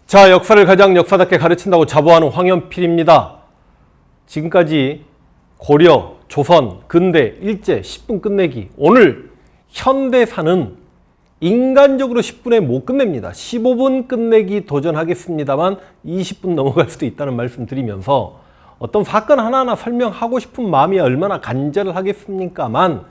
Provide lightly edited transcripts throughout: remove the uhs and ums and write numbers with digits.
자, 역사를 가장 역사답게 가르친다고 자부하는 황현필입니다. 지금까지 고려, 조선, 근대, 일제, 10분 끝내기. 오늘 현대사는 인간적으로 10분에 못 끝냅니다. 15분 끝내기 도전하겠습니다만 20분 넘어갈 수도 있다는 말씀 드리면서 어떤 사건 하나하나 설명하고 싶은 마음이 얼마나 간절을 하겠습니까만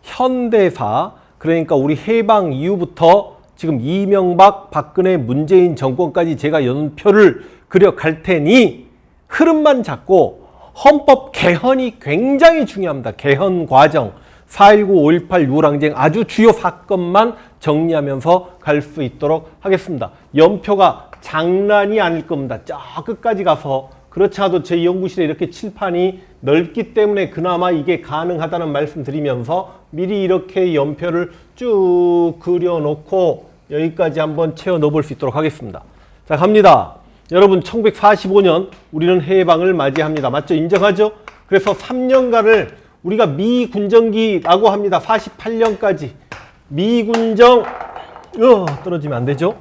현대사, 그러니까 우리 해방 이후부터 지금 이명박, 박근혜, 문재인 정권까지 제가 연표를 그려갈 테니 흐름만 잡고 헌법 개헌이 굉장히 중요합니다. 개헌 과정, 4.19, 5.18 유랑쟁 아주 주요 사건만 정리하면서 갈 수 있도록 하겠습니다. 연표가 장난이 아닐 겁니다. 저 끝까지 가서 그렇지 않아도 제 연구실에 이렇게 칠판이 넓기 때문에 그나마 이게 가능하다는 말씀 드리면서 미리 이렇게 연표를 쭉 그려놓고 여기까지 한번 채워 넣어 볼 수 있도록 하겠습니다. 자, 갑니다. 여러분 1945년 우리는 해방을 맞이합니다. 맞죠? 인정하죠? 그래서 3년간을 우리가 미군정기라고 합니다. 48년까지 미군정 떨어지면 안 되죠?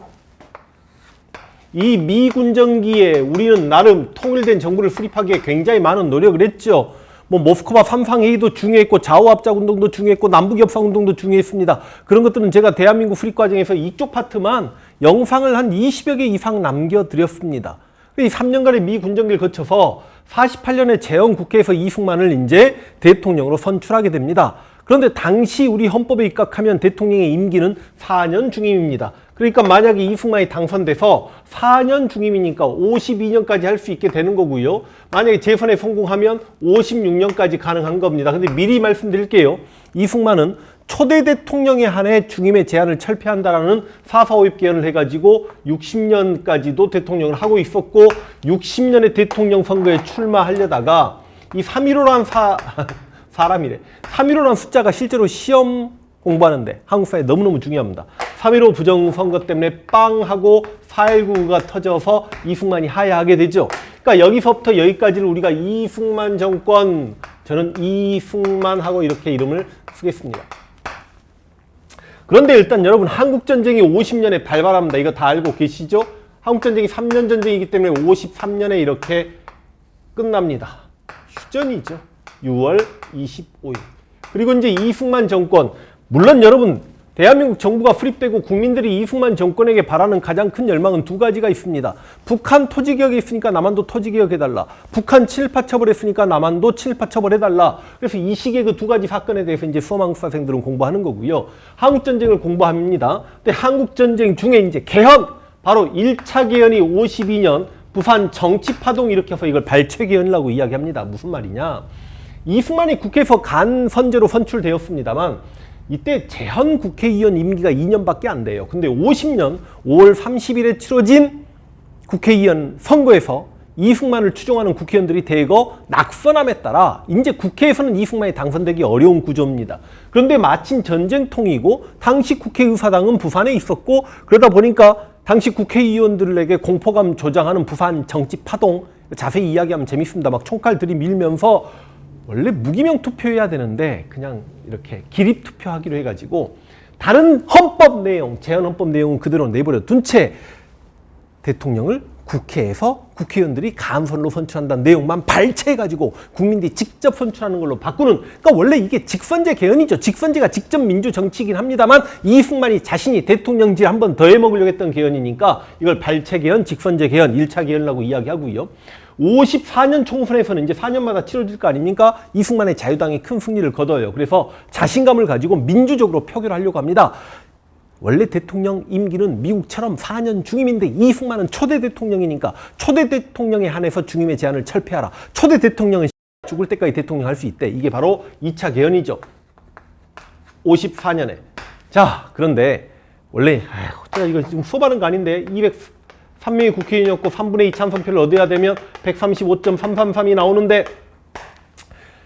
이 미군정기에 우리는 나름 통일된 정부를 수립하기에 굉장히 많은 노력을 했죠. 뭐 모스크바 삼상회의도 중요했고 좌우합작운동도 중요했고 남북협상운동도 중요했습니다. 그런 것들은 제가 대한민국 수립 과정에서 이쪽 파트만 영상을 한 20여 개 이상 남겨드렸습니다. 이 3년간의 미군정기를 거쳐서 48년에 재헌국회에서 이승만을 이제 대통령으로 선출하게 됩니다. 그런데 당시 우리 헌법에 입각하면 대통령의 임기는 4년 중임입니다. 그러니까 만약에 이승만이 당선돼서 4년 중임이니까 52년까지 할 수 있게 되는 거고요. 만약에 재선에 성공하면 56년까지 가능한 겁니다. 근데 미리 말씀드릴게요. 이승만은 초대 대통령에 한해 중임의 제한을 철폐한다라는 4.4.5.입 개헌을 해가지고 60년까지도 대통령을 하고 있었고 60년의 대통령 선거에 출마하려다가 이 3.15라는 사람이래. 3.15라는 숫자가 실제로 시험 공부하는데 한국 사회에 너무너무 중요합니다. 3.15 부정선거 때문에 빵 하고 4.19가 터져서 이승만이 하야하게 되죠. 그러니까 여기서부터 여기까지를 우리가 이승만 정권, 저는 이승만하고 이렇게 이름을 쓰겠습니다. 그런데 일단 여러분 한국전쟁이 50년에 발발합니다. 이거 다 알고 계시죠? 한국전쟁이 3년 전쟁이기 때문에 53년에 이렇게 끝납니다. 휴전이죠. 6월 25일. 그리고 이제 이승만 정권, 물론 여러분 대한민국 정부가 수립되고 국민들이 이승만 정권에게 바라는 가장 큰 열망은 두 가지가 있습니다. 북한 토지개혁이 있으니까 남한도 토지개혁해달라. 북한 친일파 처벌했으니까 남한도 친일파 처벌해달라. 그래서 이 시기에 그 두 가지 사건에 대해서 이제 수험 한국사생들은 공부하는 거고요. 한국전쟁을 공부합니다. 근데 한국전쟁 중에 이제 개헌, 바로 1차 개헌이 52년 부산 정치파동 일으켜서 이걸 발췌개헌이라고 이야기합니다. 무슨 말이냐? 이승만이 국회에서 간 선제로 선출되었습니다만 이때 재헌 국회의원 임기가 2년밖에 안 돼요. 근데 50년 5월 30일에 치러진 국회의원 선거에서 이승만을 추종하는 국회의원들이 대거 낙선함에 따라 이제 국회에서는 이승만이 당선되기 어려운 구조입니다. 그런데 마침 전쟁통이고 당시 국회의사당은 부산에 있었고 그러다 보니까 당시 국회의원들에게 공포감 조장하는 부산 정치파동, 자세히 이야기하면 재밌습니다. 막 총칼 들이밀면서 원래 무기명 투표해야 되는데 그냥 이렇게 기립 투표하기로 해가지고 다른 헌법 내용, 제한 헌법 내용은 그대로 내버려 둔 채 대통령을 국회에서 국회의원들이 간선으로 선출한다는 내용만 발췌해가지고 국민들이 직접 선출하는 걸로 바꾸는, 그러니까 원래 이게 직선제 개헌이죠. 직선제가 직접 민주정치이긴 합니다만 이승만이 자신이 대통령질 한 번 더 해먹으려고 했던 개헌이니까 이걸 발췌 개헌, 직선제 개헌, 1차 개헌이라고 이야기하고요. 54년 총선에서는 이제 4년마다 치러질 거 아닙니까? 이승만의 자유당이 큰 승리를 거둬요. 그래서 자신감을 가지고 민주적으로 표결하려고 합니다. 원래 대통령 임기는 미국처럼 4년 중임인데 이승만은 초대 대통령이니까 초대 대통령에 한해서 중임의 제한을 철폐하라. 초대 대통령은 죽을 때까지 대통령 할 수 있대. 이게 바로 2차 개헌이죠. 54년에. 자, 그런데 원래 제가 이거 지금 수업하는 거 아닌데 203명의 국회의원이었고 3분의 2 찬성표를 얻어야 되면 135.333이 나오는데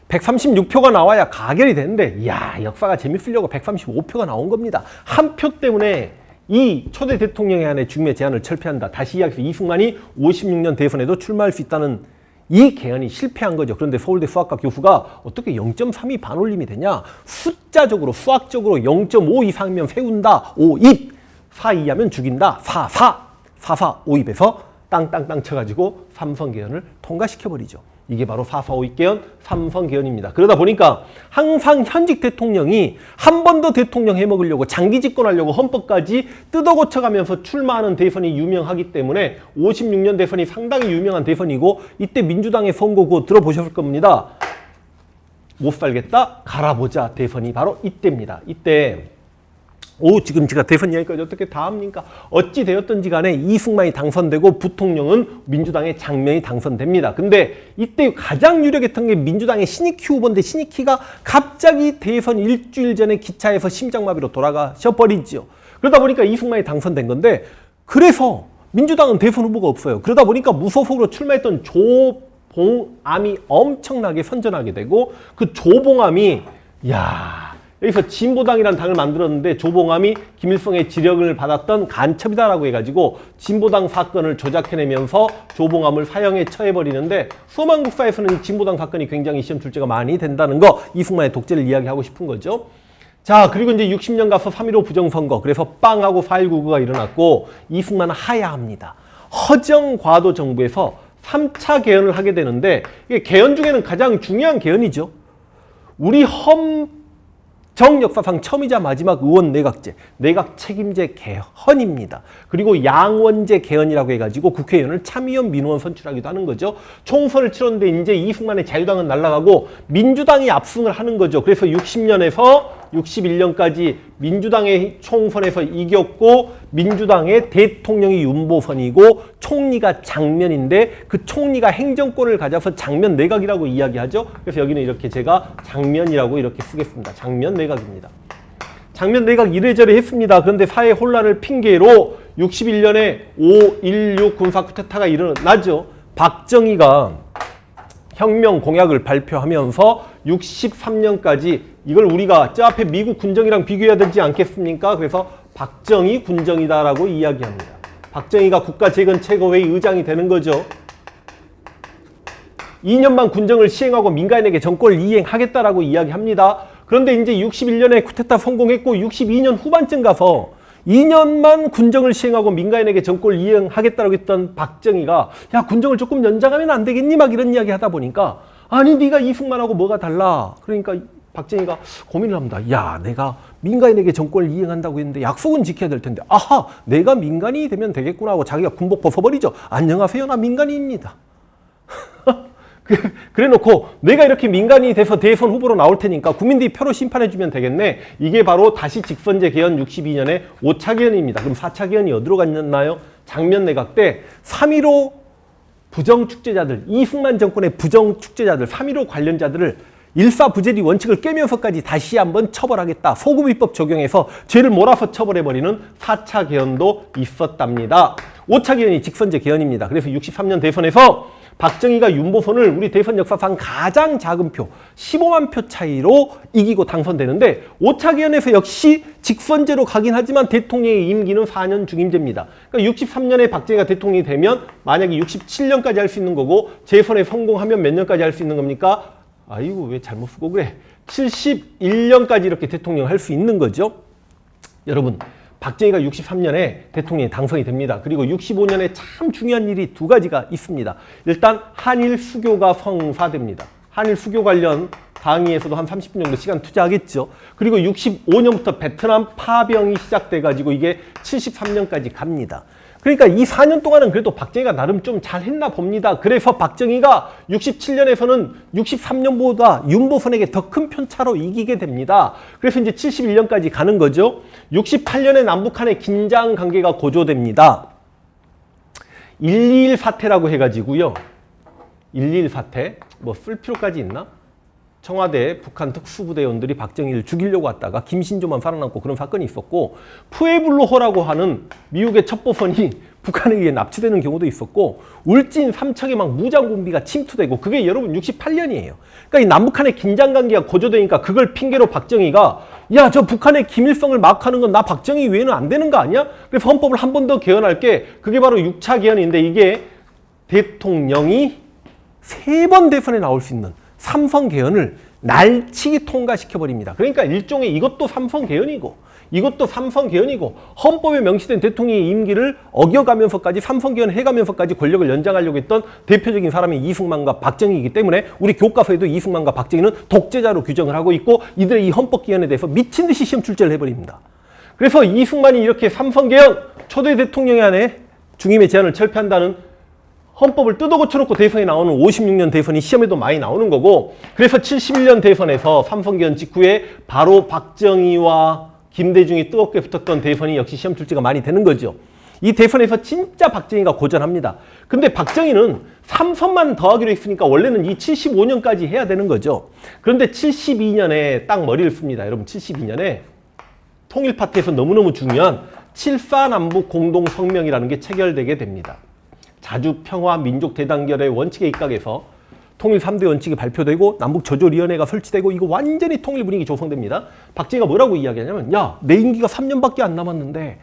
136표가 나와야 가결이 되는데, 이야, 역사가 재밌으려고 135표가 나온 겁니다. 한 표 때문에 이 초대 대통령에 한해 중임의 제한을 철폐한다. 다시 이야기해서 이승만이 56년 대선에도 출마할 수 있다는 이 개헌이 실패한 거죠. 그런데 서울대 수학과 교수가 어떻게 0.3이 반올림이 되냐? 숫자적으로, 수학적으로 0.5 이상이면 세운다. 5, 2. 4 이하면 죽인다. 4, 4. 4.4.5입에서 땅땅땅 쳐가지고 삼선 개헌을 통과시켜버리죠. 이게 바로 4.4.5입 개헌, 삼선 개헌입니다. 그러다 보니까 항상 현직 대통령이 한 번 더 대통령 해먹으려고 장기 집권하려고 헌법까지 뜯어고쳐가면서 출마하는 대선이 유명하기 때문에 56년 대선이 상당히 유명한 대선이고 이때 민주당의 선거구 들어보셨을 겁니다. 못 살겠다 갈아보자 대선이 바로 이때입니다. 이때 지금 제가 대선 이야기까지 어떻게 다 합니까? 어찌 되었든지 간에 이승만이 당선되고 부통령은 민주당의 장면이 당선됩니다. 근데 이때 가장 유력했던 게 민주당의 신익희 후보인데 신익희가 갑자기 대선 일주일 전에 기차에서 심장마비로 돌아가셔버리죠. 그러다 보니까 이승만이 당선된 건데 그래서 민주당은 대선 후보가 없어요. 그러다 보니까 무소속으로 출마했던 조봉암이 엄청나게 선전하게 되고 그 조봉암이 여기서 진보당이라는 당을 만들었는데 조봉암이 김일성의 지령을 받았던 간첩이다라고 해가지고 진보당 사건을 조작해내면서 조봉암을 사형에 처해버리는데 수험한 국사에서는 진보당 사건이 굉장히 시험 출제가 많이 된다는 거 이승만의 독재를 이야기하고 싶은 거죠. 자, 그리고 이제 60년 가서 3.15 부정선거 그래서 빵하고 4.19가 일어났고 이승만은 하야합니다. 허정과도 정부에서 3차 개헌을 하게 되는데 이게 개헌 중에는 가장 중요한 개헌이죠. 우리 정 역사상 처음이자 마지막 의원 내각제, 내각 책임제 개헌입니다. 그리고 양원제 개헌이라고 해가지고 국회의원을 참의원, 민의원 선출하기도 하는 거죠. 총선을 치렀는데 이제 이승만의 자유당은 날아가고 민주당이 압승을 하는 거죠. 그래서 60년에서 61년까지 민주당의 총선에서 이겼고 민주당의 대통령이 윤보선이고 총리가 장면인데 그 총리가 행정권을 가져서 장면 내각이라고 이야기하죠. 그래서 여기는 이렇게 제가 장면이라고 이렇게 쓰겠습니다. 장면 내각입니다. 장면 내각 이래저래 했습니다. 그런데 사회 혼란을 핑계로 61년에 5.16 군사 쿠데타가 일어나죠. 박정희가 혁명 공약을 발표하면서 63년까지 이걸 우리가 저 앞에 미국 군정이랑 비교해야 되지 않겠습니까? 그래서 박정희 군정이다라고 이야기합니다. 박정희가 국가재건 최고회의 의장이 되는 거죠. 2년만 군정을 시행하고 민간인에게 정권을 이행하겠다라고 이야기합니다. 그런데 이제 61년에 쿠데타 성공했고 62년 후반쯤 가서 2년만 군정을 시행하고 민간인에게 정권을 이행하겠다라고 했던 박정희가 군정을 조금 연장하면 안 되겠니? 막 이런 이야기 하다 보니까 아니 네가 이승만하고 뭐가 달라? 그러니까 박정희가 고민을 합니다. 내가 민간인에게 정권을 이행한다고 했는데 약속은 지켜야 될 텐데 아하 내가 민간인이 되면 되겠구나 하고 자기가 군복 벗어버리죠. 안녕하세요 나 민간인입니다. 그래 놓고 내가 이렇게 민간인이 돼서 대선 후보로 나올 테니까 국민들이 표로 심판해주면 되겠네. 이게 바로 다시 직선제 개헌 62년의 5차 개헌입니다. 그럼 4차 개헌이 어디로 갔나요? 장면 내각 때 3.15 부정축제자들, 이승만 정권의 부정축제자들, 3.15 관련자들을 일사부재리 원칙을 깨면서까지 다시 한번 처벌하겠다. 소급입법 적용해서 죄를 몰아서 처벌해버리는 4차 개헌도 있었답니다. 5차 개헌이 직선제 개헌입니다. 그래서 63년 대선에서 박정희가 윤보선을 우리 대선 역사상 가장 작은 표 15만 표 차이로 이기고 당선되는데 5차 개헌에서 역시 직선제로 가긴 하지만 대통령의 임기는 4년 중임제입니다. 그러니까 63년에 박정희가 대통령이 되면 만약에 67년까지 할 수 있는 거고 재선에 성공하면 몇 년까지 할 수 있는 겁니까? 아이고 왜 잘못 쓰고 그래. 71년까지 이렇게 대통령을 할 수 있는 거죠. 여러분 박정희가 63년에 대통령이 당선이 됩니다. 그리고 65년에 참 중요한 일이 두 가지가 있습니다. 일단 한일 수교가 성사됩니다. 한일 수교 관련 강의에서도 한 30분 정도 시간 투자하겠죠. 그리고 65년부터 베트남 파병이 시작돼가지고 이게 73년까지 갑니다. 그러니까 이 4년 동안은 그래도 박정희가 나름 좀 잘했나 봅니다. 그래서 박정희가 67년에서는 63년보다 윤보선에게 더 큰 편차로 이기게 됩니다. 그래서 이제 71년까지 가는 거죠. 68년에 남북한의 긴장 관계가 고조됩니다. 1.21 사태라고 해가지고요. 1.21 사태 뭐 쓸 필요까지 있나? 청와대 북한 특수부대원들이 박정희를 죽이려고 왔다가 김신조만 살아남고 그런 사건이 있었고 푸에블로호라고 하는 미국의 첩보선이 북한에 의해 납치되는 경우도 있었고 울진 삼척에 막 무장공비가 침투되고 그게 여러분 68년이에요. 그러니까 이 남북한의 긴장관계가 고조되니까 그걸 핑계로 박정희가 저 북한의 김일성을 막 하는 건 나 박정희 외에는 안 되는 거 아니야? 그래서 헌법을 한 번 더 개헌할게. 그게 바로 6차 개헌인데 이게 대통령이 3번 대선에 나올 수 있는 삼선 개헌을 날치기 통과시켜버립니다. 그러니까 일종의 이것도 삼선 개헌이고 이것도 삼선 개헌이고 헌법에 명시된 대통령의 임기를 어겨가면서까지 삼선 개헌 해가면서까지 권력을 연장하려고 했던 대표적인 사람이 이승만과 박정희이기 때문에 우리 교과서에도 이승만과 박정희는 독재자로 규정을 하고 있고 이들의 이 헌법 개헌에 대해서 미친 듯이 시험 출제를 해버립니다. 그래서 이승만이 이렇게 삼선 개헌 초대 대통령에 한해 중임의 제안을 철폐한다는 헌법을 뜯어 고쳐놓고 대선에 나오는 56년 대선이 시험에도 많이 나오는 거고, 그래서 71년 대선에서 삼선 개헌 직후에 바로 박정희와 김대중이 뜨겁게 붙었던 대선이 역시 시험 출제가 많이 되는 거죠. 이 대선에서 진짜 박정희가 고전합니다. 근데 박정희는 3선만 더하기로 했으니까 원래는 이 75년까지 해야 되는 거죠. 그런데 72년에 딱 머리를 씁니다. 여러분 72년에 통일 파트에서 너무너무 중요한 7.4남북 공동성명이라는 게 체결되게 됩니다. 자주 평화 민족 대단결의 원칙에 입각해서 통일 3대 원칙이 발표되고 남북조절위원회가 설치되고 이거 완전히 통일 분위기 조성됩니다. 박정희가 뭐라고 이야기하냐면, 야, 내 임기가 3년밖에 안 남았는데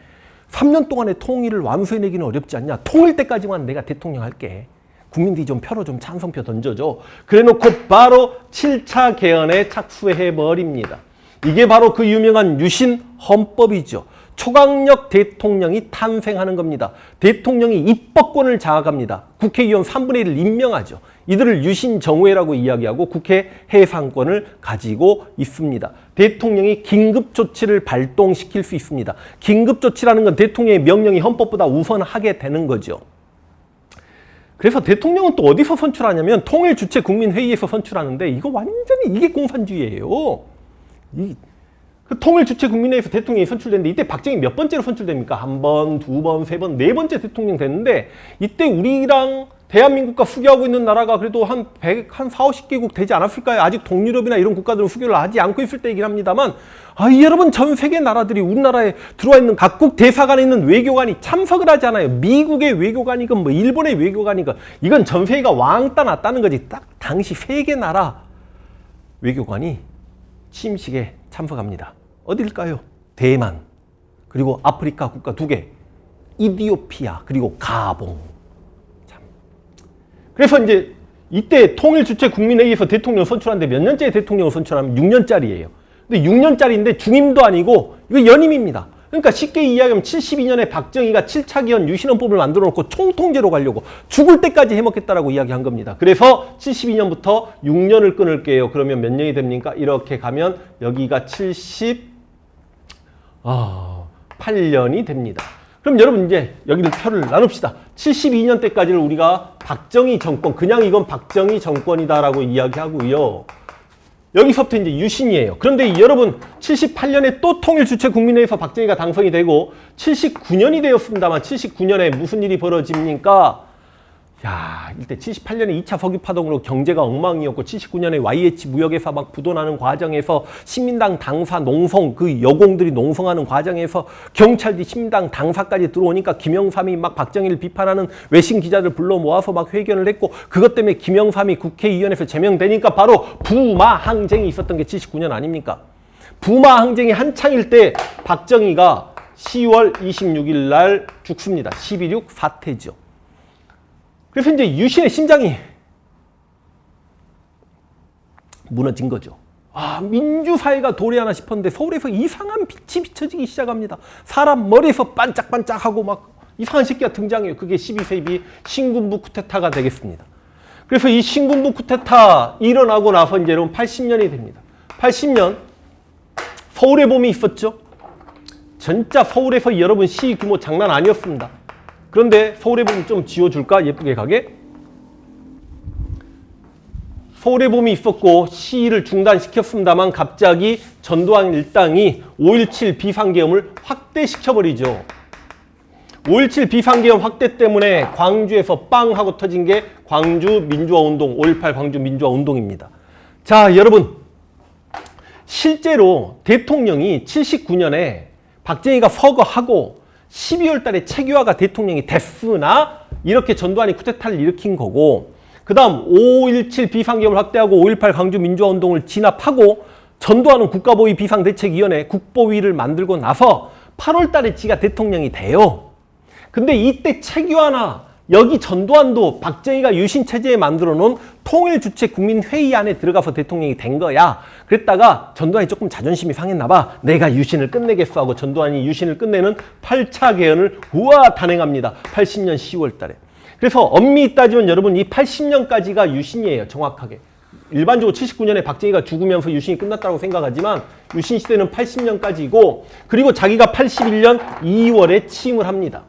3년 동안에 통일을 완수해내기는 어렵지 않냐. 통일 때까지만 내가 대통령 할게. 국민들이 좀 표로 좀 찬성표 던져줘. 그래놓고 바로 7차 개헌에 착수해버립니다. 이게 바로 그 유명한 유신 헌법이죠. 초강력 대통령이 탄생하는 겁니다. 대통령이 입법권을 장악합니다. 국회의원 3분의 1을 임명하죠. 이들을 유신정회라고 이야기하고 국회 해상권을 가지고 있습니다. 대통령이 긴급조치를 발동시킬 수 있습니다. 긴급조치라는 건 대통령의 명령이 헌법보다 우선하게 되는 거죠. 그래서 대통령은 또 어디서 선출하냐면 통일주체국민회의에서 선출하는데 이거 완전히 이게 공산주의예요. 그 통일주체국민회의에서 대통령이 선출됐는데 이때 박정희 몇 번째로 선출됩니까? 한 번, 두 번, 세 번, 네 번째 대통령 됐는데 이때 우리랑 대한민국과 수교하고 있는 나라가 그래도 한 4, 50개국 되지 않았을까요? 아직 동유럽이나 이런 국가들은 수교를 하지 않고 있을 때이긴 합니다만, 여러분 전 세계 나라들이 우리나라에 들어와 있는 각국 대사관에 있는 외교관이 참석을 하지 않아요. 미국의 외교관이건 뭐 일본의 외교관이건 이건 전 세계가 왕따 났다는 거지. 딱 당시 세계 나라 외교관이 취임식에 참석합니다. 어딜까요? 대만, 그리고 아프리카 국가 2개, 이디오피아, 그리고 가봉. 참. 그래서 이제 이때 통일주체국민회의에서 대통령 선출하는데 몇 년째 대통령을 선출하면 6년짜리예요. 근데 6년짜리인데 중임도 아니고 이거 연임입니다. 그러니까 쉽게 이야기하면 72년에 박정희가 7차 개헌 유신헌법을 만들어 놓고 총통제로 가려고 죽을 때까지 해먹겠다라고 이야기한 겁니다. 그래서 72년부터 6년을 끊을게요. 그러면 몇 년이 됩니까? 이렇게 가면 여기가 78년이 됩니다. 그럼 여러분 이제 여기를 표를 나눕시다. 72년 때까지를 우리가 박정희 정권, 그냥 이건 박정희 정권이다라고 이야기하고요. 여기서부터 이제 유신이에요. 그런데 여러분 78년에 또 통일주체국민회의에서 박정희가 당선이 되고 79년이 되었습니다만 79년에 무슨 일이 벌어집니까? 야, 이때 78년에 2차 석유파동으로 경제가 엉망이었고 79년에 YH 무역에서 막 부도나는 과정에서 시민당 당사 농성, 그 여공들이 농성하는 과정에서 경찰들이 시민당 당사까지 들어오니까 김영삼이 막 박정희를 비판하는 외신 기자들 불러 모아서 막 회견을 했고 그것 때문에 김영삼이 국회의원에서 제명되니까 바로 부마 항쟁이 있었던 게 79년 아닙니까? 부마 항쟁이 한창일 때 박정희가 10월 26일 날 죽습니다. 12.6 사태죠. 그래서 이제 유신의 심장이 무너진 거죠. 민주사회가 도래하나 싶었는데 서울에서 이상한 빛이 비춰지기 시작합니다. 사람 머리에서 반짝반짝하고 막 이상한 새끼가 등장해요. 그게 12세기 신군부 쿠데타가 되겠습니다. 그래서 이 신군부 쿠데타 일어나고 나서 이제 여러분 80년이 됩니다. 80년 서울의 봄이 있었죠. 진짜 서울에서 여러분 시 규모 장난 아니었습니다. 그런데 서울의 봄 좀 지워줄까? 예쁘게 가게. 서울의 봄이 있었고 시위를 중단시켰습니다만 갑자기 전두환 일당이 5.17 비상계엄을 확대시켜버리죠. 5.17 비상계엄 확대 때문에 광주에서 빵 하고 터진 게 광주 민주화운동, 5.18 광주 민주화운동입니다. 자, 여러분 실제로 대통령이 79년에 박정희가 서거하고 12월 달에 최규하가 대통령이 됐으나 이렇게 전두환이 쿠데타를 일으킨 거고 그 다음 5.17 비상계엄을 확대하고 5.18 광주 민주화운동을 진압하고 전두환은 국가보위 비상대책위원회 국보위를 만들고 나서 8월 달에 지가 대통령이 돼요. 근데 이때 최규하나 여기 전두환도 박정희가 유신체제에 만들어 놓은 통일주체 국민회의 안에 들어가서 대통령이 된 거야. 그랬다가 전두환이 조금 자존심이 상했나 봐. 내가 유신을 끝내겠어 하고 전두환이 유신을 끝내는 8차 개헌을 단행합니다. 80년 10월 달에. 그래서 엄밀히 따지면 여러분 이 80년까지가 유신이에요. 정확하게. 일반적으로 79년에 박정희가 죽으면서 유신이 끝났다고 생각하지만 유신 시대는 80년까지고 그리고 자기가 81년 2월에 취임을 합니다.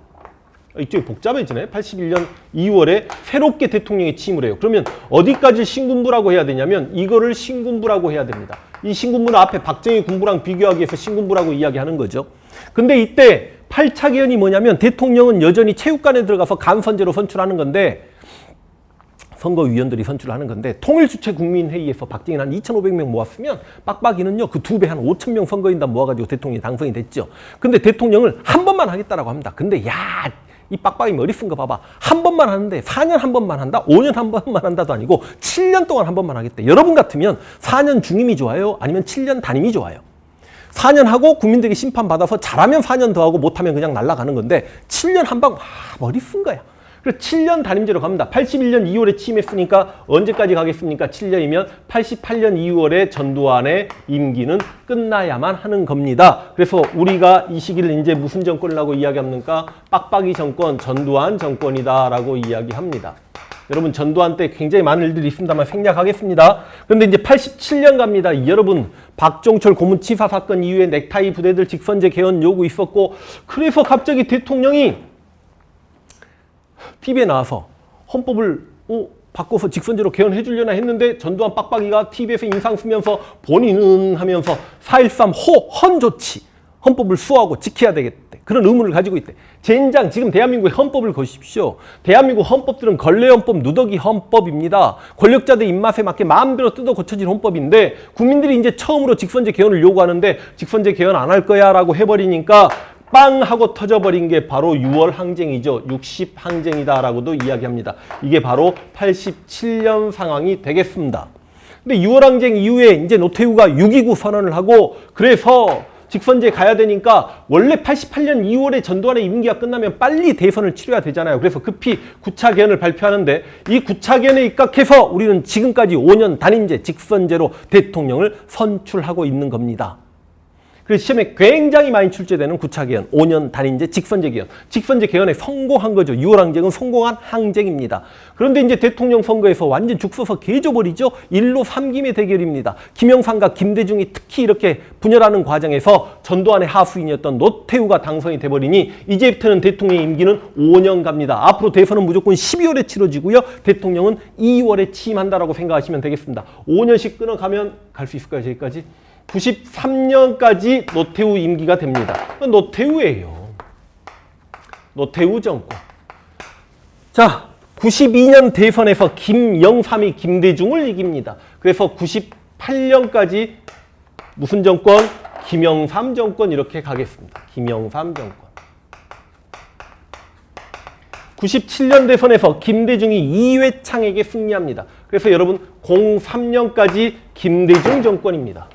이쪽이 복잡해지네. 81년 2월에 새롭게 대통령이 취임을 해요. 그러면 어디까지 신군부라고 해야 되냐면 이거를 신군부라고 해야 됩니다. 이 신군부는 앞에 박정희 군부랑 비교하기 위해서 신군부라고 이야기하는 거죠. 근데 이때 8차 개헌이 뭐냐면 대통령은 여전히 체육관에 들어가서 간선제로 선출하는 건데 선거위원들이 선출하는 건데 통일주체 국민회의에서 박정희는 한 2,500명 모았으면 빡빡이는요 그 2배 한 5,000명 선거인단 모아가지고 대통령이 당선이 됐죠. 근데 대통령을 한 번만 하겠다라고 합니다. 근데 이 빡빡이 머리 쓴 거 봐봐. 한 번만 하는데 4년 한 번만 한다? 5년 한 번만 한다도 아니고 7년 동안 한 번만 하겠대. 여러분 같으면 4년 중임이 좋아요? 아니면 7년 단임이 좋아요? 4년 하고 국민들에게 심판받아서 잘하면 4년 더 하고 못하면 그냥 날아가는 건데 7년 한 방 머리 쓴 거야. 그래서 7년 단임제로 갑니다. 81년 2월에 취임했으니까 언제까지 가겠습니까? 7년이면 88년 2월에 전두환의 임기는 끝나야만 하는 겁니다. 그래서 우리가 이 시기를 이제 무슨 정권이라고 이야기합니까? 빡빡이 정권, 전두환 정권이다라고 이야기합니다. 여러분 전두환 때 굉장히 많은 일들이 있습니다만 생략하겠습니다. 그런데 이제 87년 갑니다. 여러분 박종철 고문치사 사건 이후에 넥타이 부대들 직선제 개헌 요구 있었고 그래서 갑자기 대통령이 TV에 나와서 헌법을 바꿔서 직선제로 개헌해 주려나 했는데 전두환 빡빡이가 TV에서 인상 쓰면서 본인은 하면서 4.13 헌조치 헌법을 수호하고 지켜야 되겠대. 그런 의무를 가지고 있대. 젠장 지금 대한민국의 헌법을 보십시오. 대한민국 헌법들은 걸레헌법, 누더기 헌법입니다. 권력자들 입맛에 맞게 마음대로 뜯어 고쳐진 헌법인데 국민들이 이제 처음으로 직선제 개헌을 요구하는데 직선제 개헌 안 할 거야 라고 해버리니까 빵 하고 터져버린 게 바로 6월 항쟁이죠. 60 항쟁이다라고도 이야기합니다. 이게 바로 87년 상황이 되겠습니다. 근데 6월 항쟁 이후에 이제 노태우가 6.29 선언을 하고 그래서 직선제 가야 되니까 원래 88년 2월에 전두환의 임기가 끝나면 빨리 대선을 치러야 되잖아요. 그래서 급히 9차 개헌을 발표하는데 이 9차 개헌에 입각해서 우리는 지금까지 5년 단임제 직선제로 대통령을 선출하고 있는 겁니다. 그래서 시험에 굉장히 많이 출제되는 9차 개헌, 5년 단임제, 직선제 개헌. 직선제 개헌에 성공한 거죠. 6월 항쟁은 성공한 항쟁입니다. 그런데 이제 대통령 선거에서 완전 죽 서서 개져버리죠. 1로 3김의 대결입니다. 김영삼과 김대중이 특히 이렇게 분열하는 과정에서 전두환의 하수인이었던 노태우가 당선이 돼버리니 이제부터는 대통령의 임기는 5년 갑니다. 앞으로 대선은 무조건 12월에 치러지고요. 대통령은 2월에 취임한다라고 생각하시면 되겠습니다. 5년씩 끊어가면 갈 수 있을까요? 저기까지? 93년까지 노태우 임기가 됩니다. 노태우예요. 노태우 정권. 자, 92년 대선에서 김영삼이 김대중을 이깁니다. 그래서 98년까지 무슨 정권? 김영삼 정권 이렇게 가겠습니다. 김영삼 정권. 97년 대선에서 김대중이 이회창에게 승리합니다. 그래서 여러분 03년까지 김대중 정권입니다.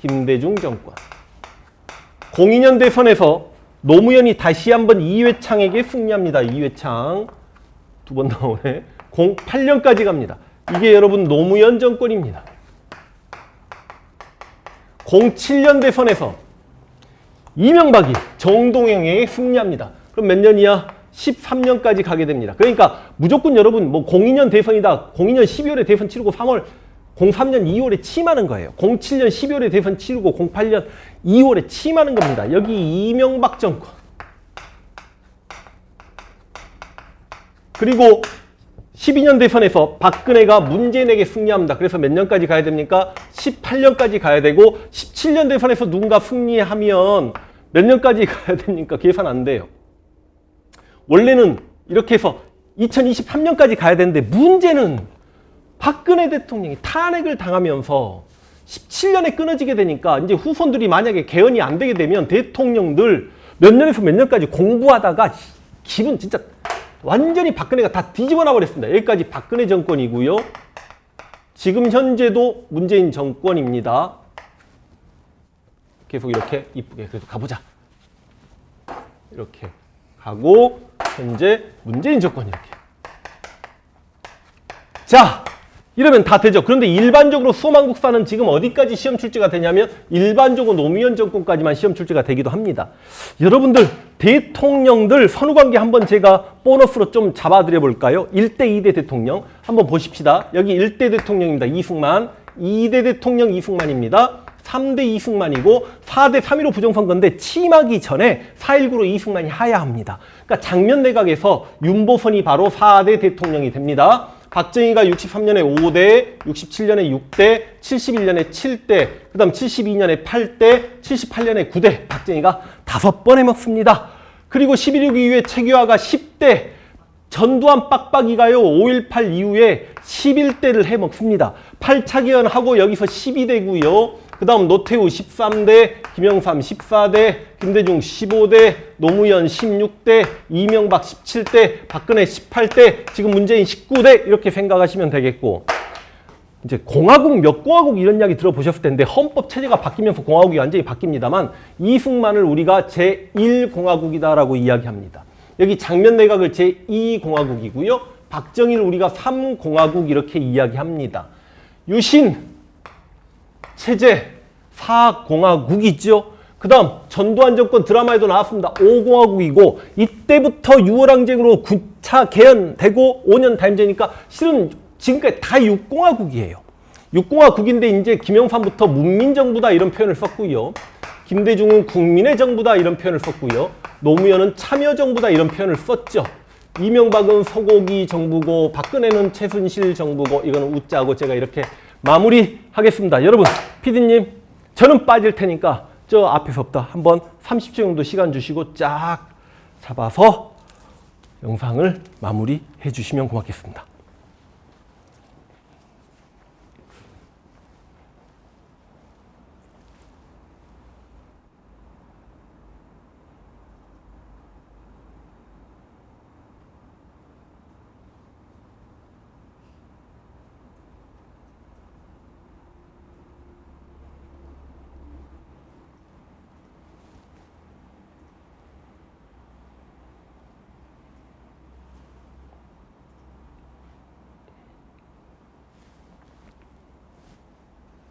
김대중 정권. 02년 대선에서 노무현이 다시 한번 이회창에게 승리합니다. 이회창. 두 번 나오네. 08년까지 갑니다. 이게 여러분 노무현 정권입니다. 07년 대선에서 이명박이 정동영에게 승리합니다. 그럼 몇 년이야? 13년까지 가게 됩니다. 그러니까 무조건 여러분 뭐 02년 대선이다. 02년 12월에 대선 치르고 03년 2월에 취임하는 거예요. 07년 12월에 대선 치르고 08년 2월에 취임하는 겁니다. 여기 이명박 정권. 그리고 12년 대선에서 박근혜가 문재인에게 승리합니다. 그래서 몇 년까지 가야 됩니까? 18년까지 가야 되고 17년 대선에서 누군가 승리하면 몇 년까지 가야 됩니까? 계산 안 돼요. 원래는 이렇게 해서 2023년까지 가야 되는데 문제는 박근혜 대통령이 탄핵을 당하면서 17년에 끊어지게 되니까 이제 후손들이 만약에 개헌이 안 되게 되면 대통령들 몇 년에서 몇 년까지 공부하다가 기분 진짜 완전히 박근혜가 다 뒤집어 놔버렸습니다. 여기까지 박근혜 정권이고요. 지금 현재도 문재인 정권입니다. 계속 이렇게 이쁘게 그래도 가보자. 이렇게 가고 현재 문재인 정권 이렇게. 자, 이러면 다 되죠. 그런데 일반적으로 수험한국사는 지금 어디까지 시험 출제가 되냐면 일반적으로 노무현 정권까지만 시험 출제가 되기도 합니다. 여러분들 대통령들 선후관계 한번 제가 보너스로 좀 잡아드려 볼까요? 1대 2대 대통령 한번 보십시다. 여기 1대 대통령입니다. 이승만. 2대 대통령 이승만입니다. 3대 이승만이고 4대 3.15 부정선거인데 취임하기 전에 4.19로 이승만이 하야합니다. 그러니까 장면 내각에서 윤보선이 바로 4대 대통령이 됩니다. 박정희가 63년에 5대, 67년에 6대, 71년에 7대, 그 다음 72년에 8대, 78년에 9대, 박정희가 5번 해먹습니다. 그리고 11.6 이후에 최규하가 10대, 전두환 빡빡이가요 5.18 이후에 11대를 해먹습니다. 8차 개헌하고 여기서 12대고요. 그 다음 노태우 13대, 김영삼 14대, 김대중 15대, 노무현 16대, 이명박 17대, 박근혜 18대, 지금 문재인 19대 이렇게 생각하시면 되겠고, 이제 공화국 몇 공화국 이런 이야기 들어보셨을 텐데 헌법 체제가 바뀌면서 공화국이 완전히 바뀝니다만 이승만을 우리가 제1공화국이다라고 이야기합니다. 여기 장면 내각을 제2공화국이고요. 박정희를 우리가 3공화국 이렇게 이야기합니다. 유신 체제 4공화국이죠. 그 다음 전두환 정권 드라마에도 나왔습니다. 5공화국이고 이때부터 6월항쟁으로 9차 개헌되고 5년 단임제니까 실은 지금까지 다 6공화국이에요. 6공화국인데 이제 김영삼부터 문민정부다 이런 표현을 썼고요. 김대중은 국민의 정부다 이런 표현을 썼고요. 노무현은 참여정부다 이런 표현을 썼죠. 이명박은 서고기 정부고 박근혜는 최순실 정부고 이거는 웃자고 제가 이렇게 마무리하겠습니다. 여러분, PD님, 저는 빠질 테니까 저 앞에서부터 한번 30초 정도 시간 주시고 쫙 잡아서 영상을 마무리해 주시면 고맙겠습니다.